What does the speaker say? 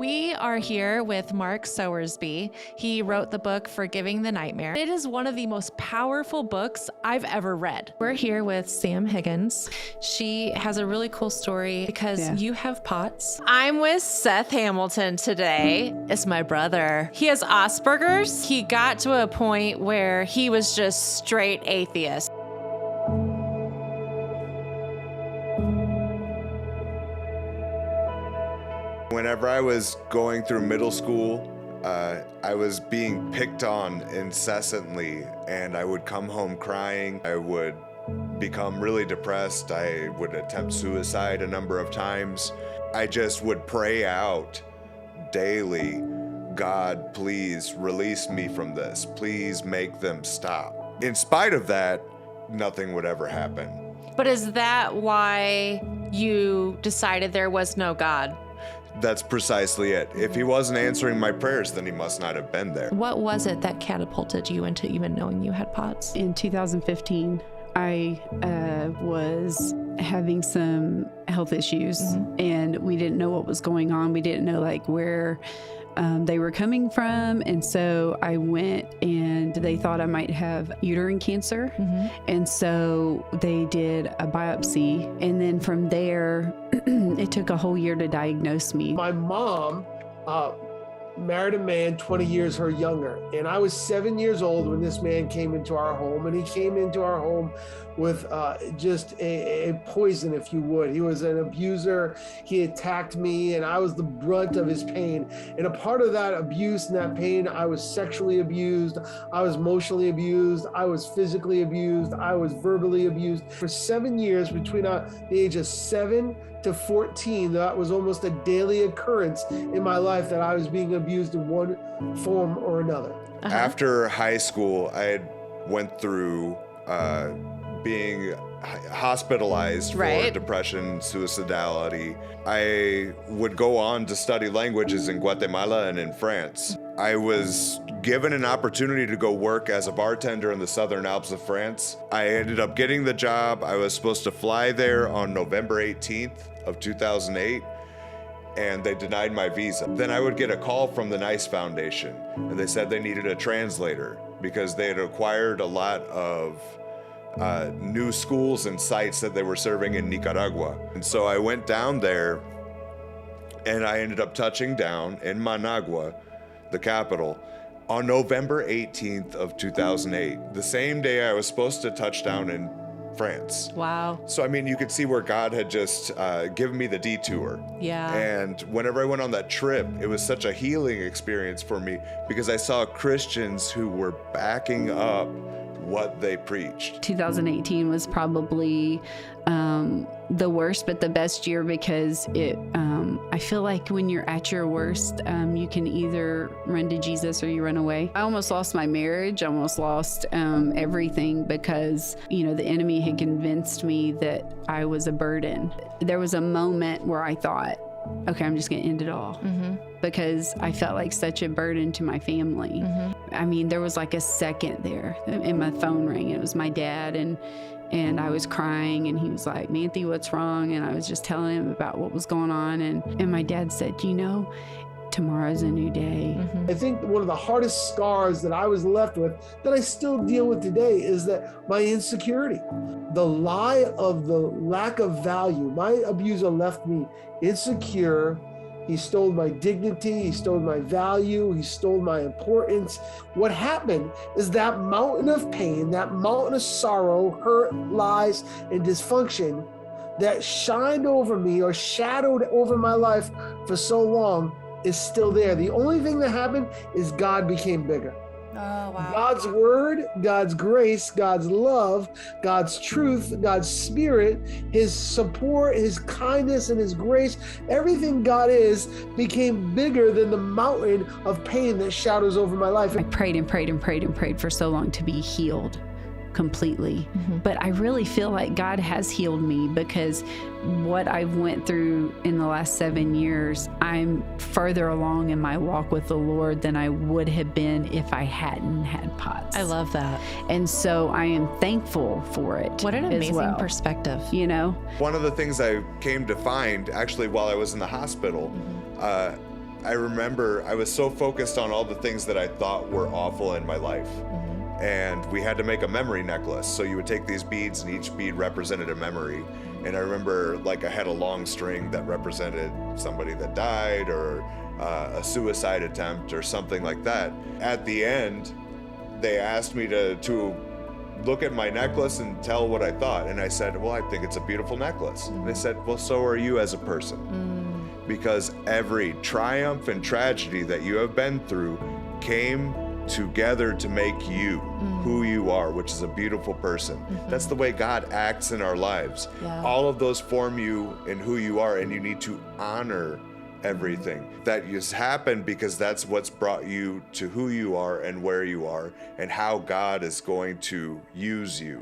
We are here with Mark Sowersby. He wrote the book Forgiving the Nightmare. It is one of the most powerful books I've ever read. We're here with Sam Higgins. She has a really cool story because you have POTS. I'm with Seth Hamilton today. It's my brother. He has Asperger's. He got to a point where he was just straight atheist. Whenever I was going through middle school, I was being picked on incessantly, and I would come home crying. I would become really depressed. I would attempt suicide a number of times. I just would pray out daily, God, please release me from this. Please make them stop. In spite of that, nothing would ever happen. But is that why you decided there was no God? That's precisely it. If he wasn't answering my prayers, then he must not have been there. What was it that catapulted you into even knowing you had POTS? In 2015, I was having some health issues, and we didn't know what was going on. We didn't know where they were coming from. And so I went, and they thought I might have uterine cancer. And so they did a biopsy. And then from there, it took a whole year to diagnose me. My mom married a man 20 years her younger. And I was 7 years old when this man came into our home. And he came into our home with just a poison, if you would. He was an abuser. He attacked me, and I was the brunt of his pain. And a part of that abuse and that pain, I was sexually abused. I was emotionally abused. I was physically abused. I was verbally abused. For 7 years, between the age of 7 to 14, that was almost a daily occurrence in my life that I was being abused in one form or another. After high school, I went through being hospitalized for depression, suicidality. I would go on to study languages in Guatemala and in France. I was given an opportunity to go work as a bartender in the Southern Alps of France. I ended up getting the job. I was supposed to fly there on November 18th of 2008, and they denied my visa. Then I would get a call from the NICE Foundation, and they said they needed a translator because they had acquired a lot of new schools and sites that they were serving in Nicaragua. And so I went down there, and I ended up touching down in Managua, the capital, on November 18th of 2008, the same day I was supposed to touch down in France. Wow. So, I mean, you could see where God had just given me the detour. Yeah. And whenever I went on that trip, it was such a healing experience for me because I saw Christians who were backing up what they preached. 2018 was probably the worst, but the best year because I feel like when you're at your worst, you can either run to Jesus or you run away. I almost lost my marriage. I almost lost everything because, the enemy had convinced me that I was a burden. There was a moment where I thought, okay, I'm just going to end it all because I felt like such a burden to my family. I mean, there was a second there and my phone rang. It was my dad, and I was crying, and he was like, Manthe, what's wrong? And I was just telling him about what was going on. And my dad said, tomorrow's a new day. I think one of the hardest scars that I was left with, that I still deal with today, is that my insecurity, the lie of the lack of value. My abuser left me insecure. He stole my dignity. He stole my value. He stole my importance. What happened is that mountain of pain, that mountain of sorrow, hurt, lies, and dysfunction that shined over me or shadowed over my life for so long is still there. The only thing that happened is God became bigger. Oh, wow. God's word, God's grace, God's love, God's truth, God's spirit, his support, his kindness, and his grace, everything God is became bigger than the mountain of pain that shadows over my life. I prayed and prayed and prayed and prayed for so long to be healed completely. But I really feel like God has healed me because what I've went through in the last 7 years, I'm further along in my walk with the Lord than I would have been if I hadn't had POTS. I love that. And so I am thankful for it. What an amazing perspective. One of the things I came to find, actually, while I was in the hospital, I remember I was so focused on all the things that I thought were awful in my life. And we had to make a memory necklace. So you would take these beads and each bead represented a memory. And I remember like I had a long string that represented somebody that died or a suicide attempt or something like that. At the end, they asked me to look at my necklace and tell what I thought. And I said, well, I think it's a beautiful necklace. And they said, well, so are you as a person. Because every triumph and tragedy that you have been through came together to make you who you are, which is a beautiful person. That's the way God acts in our lives. All of those form you in who you are, and you need to honor everything that has happened, because that's what's brought you to who you are and where you are and how God is going to use you.